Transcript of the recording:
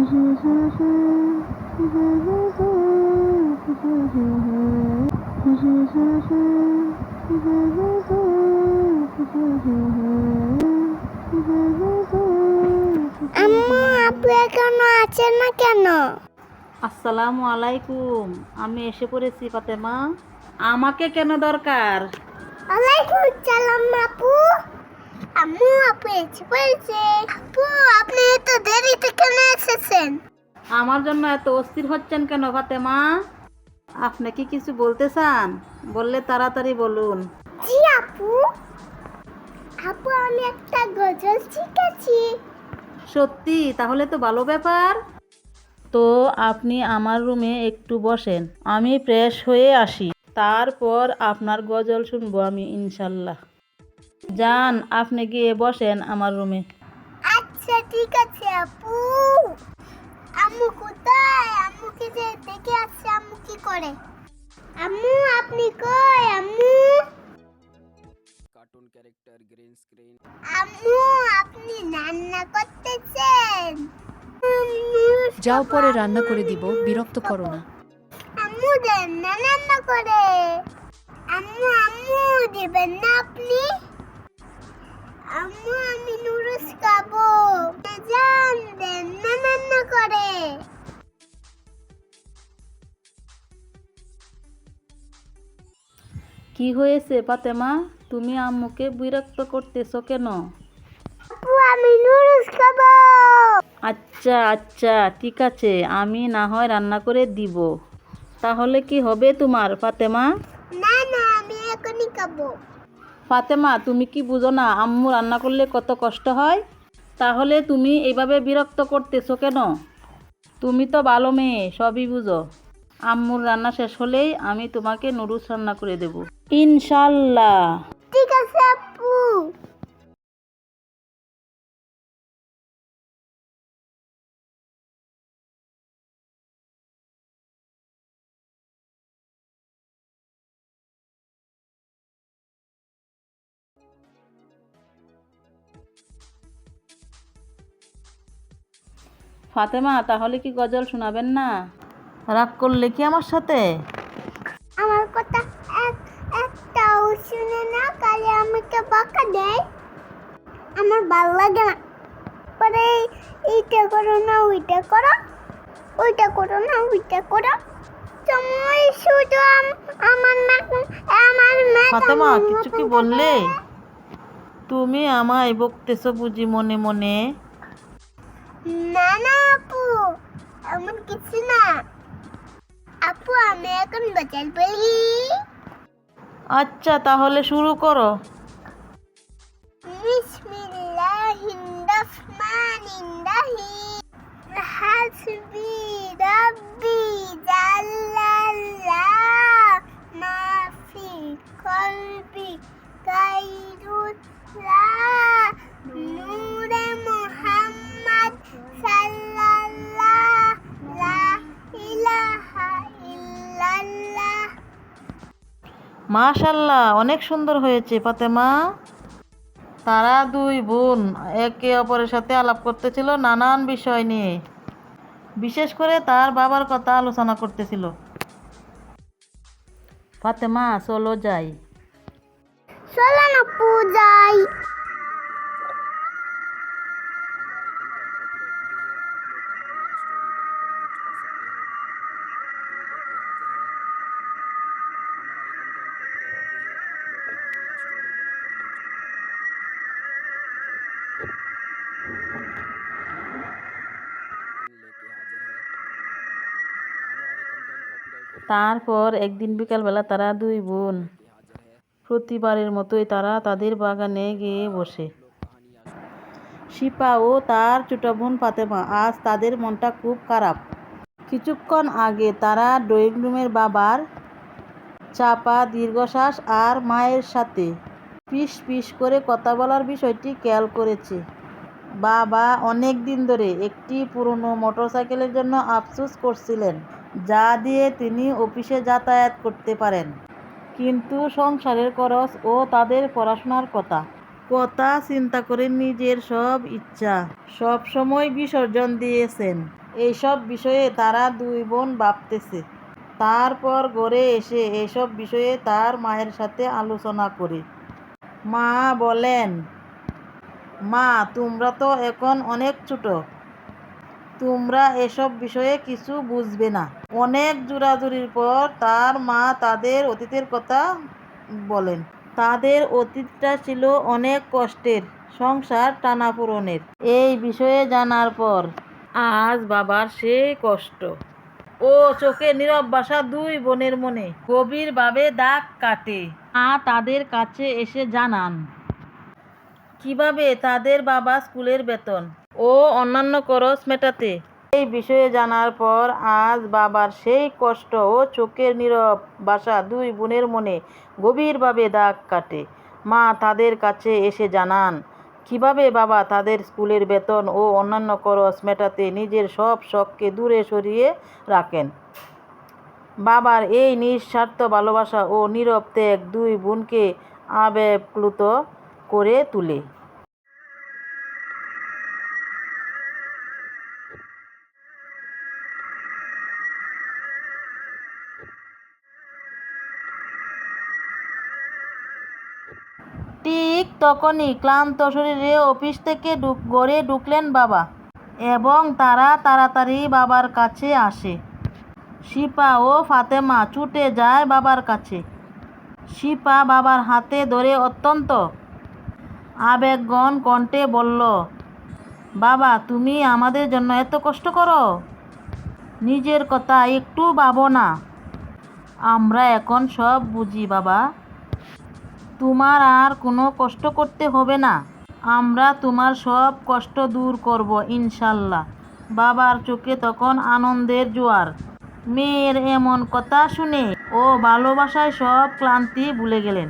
আপু এখনো আছেন না কেন? আসসালামু আলাইকুম। আমি এসে পড়েছি ফাতেমা। আমাকে কেন দরকার? ওয়ালাইকুম আসসালাম আপু। আপু এসে পড়েছে। আপু আপনি এত দেরিতে কেন এসেছেন? আমার জন্য এত অস্থির হচ্ছেন কেন ফাতেমা? আপনি কি কিছু বলতে চান? বললে তাড়াতাড়ি বলুন। জি আপু। আমি একটা গজল শিখেছি। সত্যি? তাহলে তো ভালো ব্যাপার। তো আপনি আমার রুমে একটু বসেন, আমি ফ্রেশ হয়ে আসি, তারপর আপনার গজল শুনবো আমি ইনশাল্লাহ। যান, আপনি গিয়ে বসেন আমার রুমে। আচ্ছা ঠিক আছে আপু। আম্মু কোথায়? আম্মুকে যে দেখে আসছে, আম্মু কি করে? আম্মু আপনি কই? আম্মু কার্টুন ক্যারেক্টার গ্রিন স্ক্রিন। আম্মু আপনি রান্না করতেছেন? যাও, পরে রান্না করে দিব, বিরক্ত করো না। আম্মু দেন না রান্না করে। আম্মু দিবেন না আপনি? আম্মু আমি নুডলস খাবো। জান দেন না রান্না করে। কি হয়েছে ফাতেমা? তুমি আম্মুকে বিরক্ত করতেছো কেন? আপু আমি নুডলস খাবো। আচ্ছা আচ্ছা, ঠিক আছে, আমি না হয় রান্না করে দিব। তাহলে কি হবে তোমার ফাতেমা? না না আমি এখনই খাবো। ফাতেমা, তুমি কি বুঝো না আম্মু রান্না করলে কত কষ্ট হয়? তাহলে তুমি এইভাবে বিরক্ত করতেছো কেন? তুমি তো ভালো মেয়ে, সবই বুঝো। আম্মুর রান্না শেষ হলেই আমি তোমাকে নুডলস রান্না করে দেব ইনশাল্লাহ। ঠিক আছে আপু। ফাতেমা, তাহলে কি গজল শোনাবেন না? রাগ করলে কি আমার সাথে? আমার কথা একটাও শুনে না, কালে আমাকে বকা দেয়। আমার ভালো লাগে না। পরে এইটা করো না ওইটা করো, ওইটা করো না ওইটা করো। তুমি শুধু আমার ফাতেমা, কিছু কি বললে? তুমি আমায় বকতেছো বুঝি মনে মনে? না না আপু, এমন কিছু না। আপু আমি এখন গজল বলি। আচ্ছা, তাহলে শুরু করো। বিসমিল্লাহির রহমানির রহিম। হাসবি রাব্বি জাল্লাল্লাহ মা ফি কলবি গায়রুল্লাহ নূরে মুহাম্মদ সাল্লাল্লাহ লা ইলাহা ইল্লাল্লাহ। মাশাল্লাহ, অনেক সুন্দর হয়েছে ফাতেমা। তারা দুই বোন একে অপরের সাথে আলাপ করতেছিল নানান বিষয় নিয়ে, বিশেষ করে তার বাবার কথা আলোচনা করতেছিল। ফাতেমা, চলো যাই। চলো না পূজাই। তারপর একদিন বিকালবেলা তারা দুই বোন প্রতিবারের মতোই তারা তাদের বাগানে গিয়ে বসে। শিপা ও তার ছোট বোন ফাতেমা, আজ তাদের মনটা খুব খারাপ। কিছুক্ষণ আগে তারা ড্রয়িং রুমের বাবার চাপা দীর্ঘশ্বাস আর মায়ের সাথে পিস পিস করে কথা বলার বিষয়টি খেয়াল করেছে। বাবা অনেক দিন ধরে একটি পুরনো মোটরসাইকেলের জন্য আফসোস করছিলেন, যা দিয়ে তিনি অফিসে যাতায়াত করতে পারেন। কিন্তু সংসারের খরচ ও তাদের পড়াশোনার কথা কথা চিন্তা করে নিজের সব ইচ্ছা সব সময় বিসর্জন দিয়েছেন। এইসব বিষয়ে তারা দুই বোন ভাবতেছে। তারপর ঘরে এসে এসব বিষয়ে তার মায়ের সাথে আলোচনা করে। মা বলেন, মা তোমরা তো এখন অনেক ছোট, তোমরা এসব বিষয়ে কিছু বুঝবে না। অনেক জোরাজুরির পর তার মা তাদের অতীতের কথা বলেন। তাদের অতীতটা ছিল অনেক কষ্টের, সংসার টানাপোড়েনের। এই বিষয়ে জানার পর আজ বাবার সেই কষ্ট ও চোখে নীরব বাসা দুই বোনের মনে গভীরভাবে দাগ কাটে। মা তাদের কাছে এসে জানান কিভাবে তাদের বাবা স্কুলের বেতন ও অন্যান্য খরচ মেটাতে। এই বিষয়ে জানার পর আজ বাবার সেই কষ্ট ও চোখের নীরব বাসা দুই বোনের মনে গভীরভাবে দাগ কাটে। মা তাদের কাছে এসে জানান কিভাবে বাবা তাদের স্কুলের বেতন ও অন্যান্য খরচ মেটাতে নিজের সব শখকে দূরে সরিয়ে রাখেন। বাবার এই নিঃস্বার্থ ভালোবাসা ও নীরব ত্যাগ দুই বোনকে আবেগপ্লুত করে তোলে। ঠিক তখনই ক্লান্ত শরীরে অফিস থেকে ঘরে ঢুকলেন বাবা এবং তারা তাড়াতাড়ি বাবার কাছে আসে। শিপা ও ফাতেমা ছুটে যায় বাবার কাছে। শিপা বাবার হাতে ধরে অত্যন্ত আবেগঘন কণ্ঠে বলল, বাবা তুমি আমাদের জন্য এত কষ্ট করো, নিজের কথা একটু ভাবো না। আমরা এখন সব বুঝি বাবা, তোমার আর কোনো কষ্ট করতে হবে না, আমরা তোমার সব কষ্ট দূর করব ইনশাল্লাহ। বাবার চোখে তখন আনন্দের জোয়ার। মেয়ের এমন কথা শুনে ও ভালোবাসায় সব ক্লান্তি ভুলে গেলেন।